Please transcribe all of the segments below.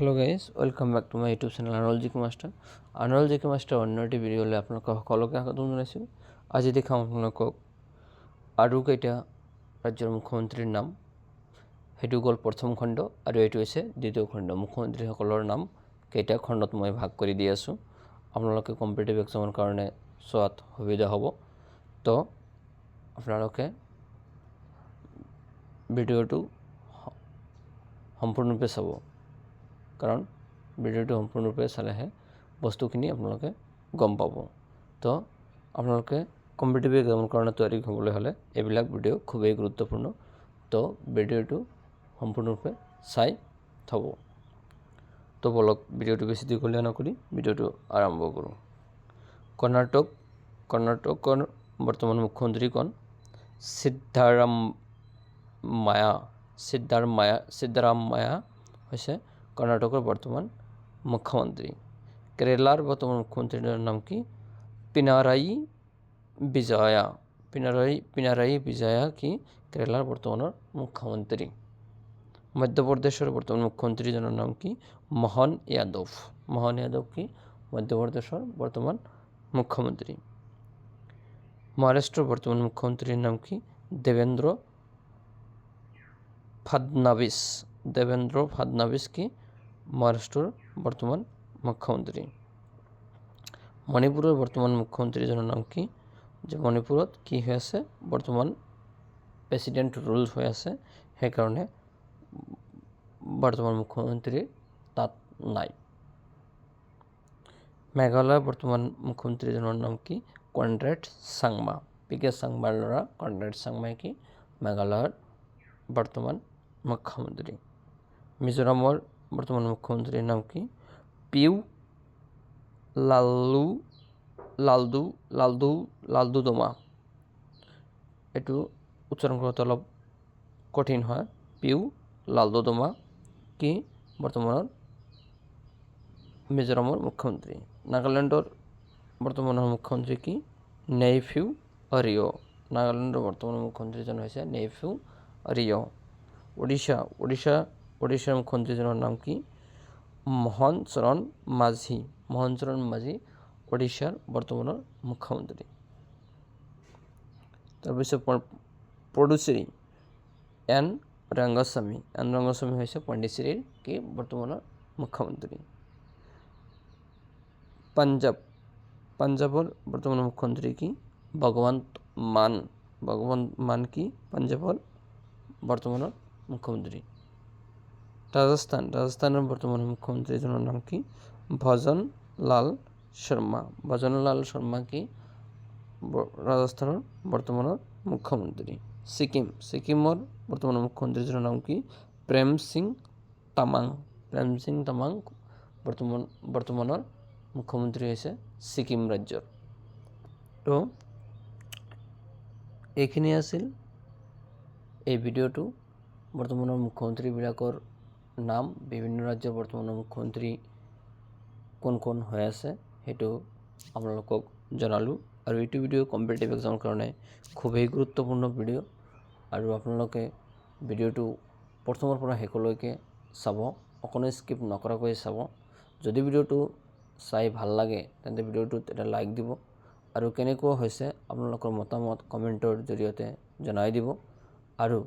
Hello' guys, welcome back to my YouTube channel Anal G K master. Anal G K master অন্য এটি ভিডিঅ'লৈ আপোনালোকক সকলোকে স্বাগতম জনাইছোঁ। আজি দেখাম আপোনালোকক আৰু কেইটা ৰাজ্যৰ মুখ্যমন্ত্ৰীৰ নাম। সেইটো গ'ল প্ৰথম খণ্ড আৰু এইটো হৈছে দ্বিতীয় খণ্ড। মুখ্যমন্ত্ৰীসকলৰ নাম কেইটা খণ্ডত মই ভাগ কৰি দি আছোঁ। আপোনালোকে কম্পিটিটিভ এক্সামৰ কাৰণে চোৱাত সুবিধা হ'ব। তো আপোনালোকে ভিডিঅ'টো সম্পূৰ্ণৰূপে চাব, কাৰণ ভিডিঅ'টো সম্পূৰ্ণৰূপে চালেহে বস্তুখিনি আপোনালোকে গম পাব। তো আপোনালোকে কম্পিটিটিভ এক্সামৰ কাৰণে তৈয়াৰী হ'বলৈ হ'লে এইবিলাক ভিডিঅ' খুবেই গুৰুত্বপূৰ্ণ। তো ভিডিঅ'টো সম্পূৰ্ণৰূপে চাই থ'ব। তো বলক ভিডিঅ'টো বেছি দীঘলীয়া নকৰি ভিডিঅ'টো আৰম্ভ কৰোঁ। কৰ্ণাটকৰ বৰ্তমান মুখ্যমন্ত্ৰী কোন? সিদ্ধাৰামায়া হৈছে কৰ্ণাটকৰ বৰ্তমান মুখ্যমন্ত্ৰী। কেৰালাৰ বৰ্তমান মুখ্যমন্ত্ৰীৰ নাম কি? পিনাৰায়ি বিজয়া কি কেৰালাৰ বৰ্তমানৰ মুখ্যমন্ত্ৰী। মধ্যপ্ৰদেশৰ বৰ্তমান মুখ্যমন্ত্ৰীজনৰ নাম কি? মোহন যাদৱ কি মধ্যপ্ৰদেশৰ বৰ্তমান মুখ্যমন্ত্ৰী। মহাৰাষ্ট্ৰৰ বৰ্তমান মুখ্যমন্ত্ৰীৰ নাম কি? দেবেন্দ্ৰ ফাডনাভিছ কি মহাৰাষ্ট্ৰৰ বৰ্তমান মুখ্যমন্ত্ৰী। মণিপুৰৰ বৰ্তমান মুখ্যমন্ত্ৰীজনৰ নাম কি? যে মণিপুৰত কি হৈ আছে, বৰ্তমান প্ৰেচিডেণ্ট ৰুল হৈ আছে, সেইকাৰণে বৰ্তমান মুখ্যমন্ত্ৰী তাত নাই। মেঘালয়ৰ বৰ্তমান মুখ্যমন্ত্ৰীজনৰ নাম কি? কনৰাড চাংমা। PK চাংমাৰ ল'ৰা কনৰাড চাংমাই কি মেঘালয়ৰ বৰ্তমান মুখ্যমন্ত্ৰী। মিজোৰামৰ বৰ্তমান মুখ্যমন্ত্ৰীৰ নাম কি? পিউ লালডুডমা। এইটো উচ্চাৰণ কৰাটো অলপ কঠিন হয়। পিউ লালডুডমা কি বৰ্তমানৰ মিজোৰামৰ মুখ্যমন্ত্ৰী। নাগালেণ্ডৰ বৰ্তমানৰ মুখ্যমন্ত্ৰী কি? নেইফিউ ৰিঅ'। নাগালেণ্ডৰ বৰ্তমানৰ মুখ্যমন্ত্ৰীজন হৈছে নেইফিউ ৰিঅ'। উৰিষ্যাৰ মুখ্যমন্ত্ৰীজনৰ নাম কি? মোহন চৰণ মাঝি উৰিষ্যাৰ বৰ্তমানৰ মুখ্যমন্ত্ৰী। তাৰপিছত পণ্ডুচেৰী এন ৰংগস্বামী হৈছে পণ্ডিচেৰীৰ কি বৰ্তমানৰ মুখ্যমন্ত্ৰী। পাঞ্জাৱৰ বৰ্তমানৰ মুখ্যমন্ত্ৰী কি? ভগৱন্ত মান কি পাঞ্জাৱৰ বৰ্তমানৰ মুখ্যমন্ত্ৰী। ৰাজস্থানৰ বৰ্তমানৰ মুখ্যমন্ত্ৰীজনৰ নাম কি? ভজন লাল শৰ্মা কি ৰাজস্থানৰ বৰ্তমানৰ মুখ্যমন্ত্ৰী। ছিকিমৰ বৰ্তমানৰ মুখ্যমন্ত্ৰীজনৰ নাম কি? প্ৰেম সিং তামাং বৰ্তমানৰ মুখ্যমন্ত্ৰী হৈছে ছিকিম ৰাজ্যৰ। তো এইখিনি আছিল এই ভিডিঅ'টো। বৰ্তমানৰ মুখ্যমন্ত্ৰীবিলাকৰ নাম, বিভিন্ন ৰাজ্যৰ বৰ্তমানৰ মুখ্যমন্ত্ৰী কোন কোন হৈ আছে সেইটো আপোনালোকক জনালোঁ। আৰু এইটো ভিডিঅ' কম্পিটিটিভ এক্সামৰ কাৰণে খুবেই গুৰুত্বপূৰ্ণ ভিডিঅ'। আৰু আপোনালোকে ভিডিঅ'টো প্ৰথমৰ পৰা শেষলৈকে চাব, অকণো স্কিপ নকৰাকৈ চাব। যদি ভিডিঅ'টো চাই ভাল লাগে তেন্তে ভিডিঅ'টোত এটা লাইক দিব আৰু কেনেকুৱা হৈছে আপোনালোকৰ মতামত কমেণ্টৰ জৰিয়তে জনাই দিব। আৰু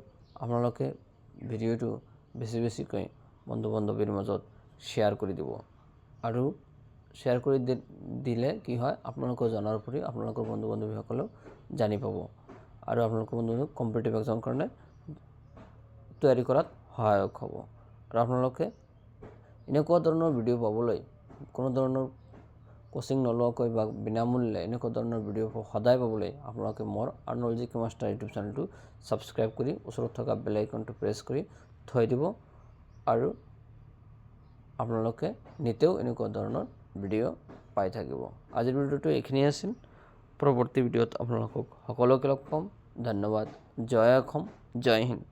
আপোনালোকে ভিডিঅ'টো বেছিকৈ বন্ধু বান্ধৱীৰ মাজত শ্বেয়াৰ কৰি দিব। আৰু শ্বেয়াৰ কৰি দিলে কি হয়, আপোনালোকৰ জনাৰ উপৰিও আপোনালোকৰ বন্ধু বান্ধৱীসকলেও জানি পাব আৰু আপোনালোকৰ বন্ধু বান্ধৱীক কম্পিটিটিভ এক্সামৰ কাৰণে তৈয়াৰী কৰাত সহায়ক হ'ব। আৰু আপোনালোকে এনেকুৱা ধৰণৰ ভিডিঅ' পাবলৈ, কোনো ধৰণৰ কোচিং নলোৱাকৈ বা বিনামূল্যে এনেকুৱা ধৰণৰ ভিডিঅ' সদায় পাবলৈ আপোনালোকে মোৰ আনল জি কে মাষ্টাৰ ইউটিউব চেনেলটো ছাবস্ক্ৰাইব কৰি ওচৰত থকা বেল আইকনটো প্ৰেছ কৰি থৈ দিব। আৰু আপোনালোকে নিতেও এনেকুৱা ধৰণৰ ভিডিঅ' পাই থাকিব। আজিৰ ভিডিঅ'টো এইখিনিয়ে আছিল। পৰৱৰ্তী ভিডিঅ'ত আপোনালোকক সকলোকে লগ পাম। ধন্যবাদ। জয় অসম, জয় হিন্দ।